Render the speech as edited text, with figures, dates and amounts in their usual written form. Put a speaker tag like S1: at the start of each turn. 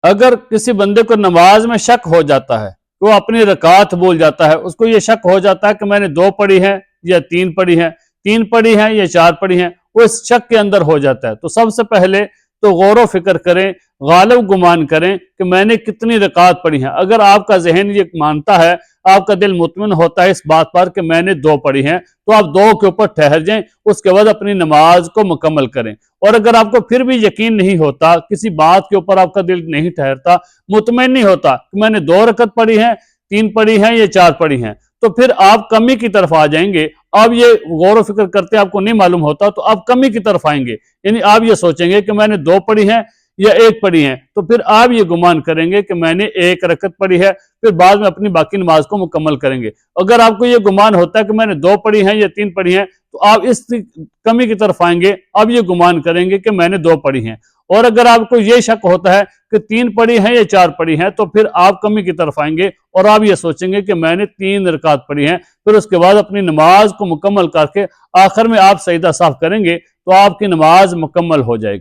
S1: اگر کسی بندے کو نماز میں شک ہو جاتا ہے، وہ اپنی رکعت بھول جاتا ہے، اس کو یہ شک ہو جاتا ہے کہ میں نے 2 پڑھی ہیں یا 3 پڑھی ہیں، 3 پڑھی ہیں یا 4 پڑھی ہیں، وہ اس شک کے اندر ہو جاتا ہے، تو سب سے پہلے تو غور و فکر کریں، غالب گمان کریں کہ میں نے کتنی رکعت پڑھی ہیں۔ اگر آپ کا ذہن یہ مانتا ہے، آپ کا دل مطمئن ہوتا ہے اس بات پر کہ میں نے 2 پڑھی ہیں، تو آپ 2 کے اوپر ٹھہر جائیں، اس کے بعد اپنی نماز کو مکمل کریں۔ اور اگر آپ کو پھر بھی یقین نہیں ہوتا، کسی بات کے اوپر آپ کا دل نہیں ٹھہرتا، مطمئن نہیں ہوتا کہ میں نے 2 رکعت پڑھی ہیں، 3 پڑھی ہیں یا 4 پڑھی ہیں، تو پھر آپ کمی کی طرف آ جائیں گے۔ آپ یہ غور و فکر کرتے آپ کو نہیں معلوم ہوتا تو آپ کمی کی طرف آئیں گے، یعنی آپ یہ سوچیں گے کہ میں نے 2 پڑھی ہیں یا 1 پڑھی ہیں، تو پھر آپ یہ گمان کریں گے کہ میں نے 1 رکعت پڑھی ہے، پھر بعد میں اپنی باقی نماز کو مکمل کریں گے۔ اگر آپ کو یہ گمان ہوتا ہے کہ میں نے 2 پڑھی ہیں یا 3 پڑھی ہیں، تو آپ اس کمی کی طرف آئیں گے، آپ یہ گمان کریں گے کہ میں نے 2 پڑھی ہیں۔ اور اگر آپ کو یہ شک ہوتا ہے کہ 3 پڑھی ہیں یا 4 پڑھی ہیں، تو پھر آپ کمی کی طرف آئیں گے اور آپ یہ سوچیں گے کہ میں نے 3 رکعت پڑھی ہیں، پھر اس کے بعد اپنی نماز کو مکمل کر کے آخر میں آپ سجدہ سہو کریں گے تو آپ کی نماز مکمل ہو جائے گی۔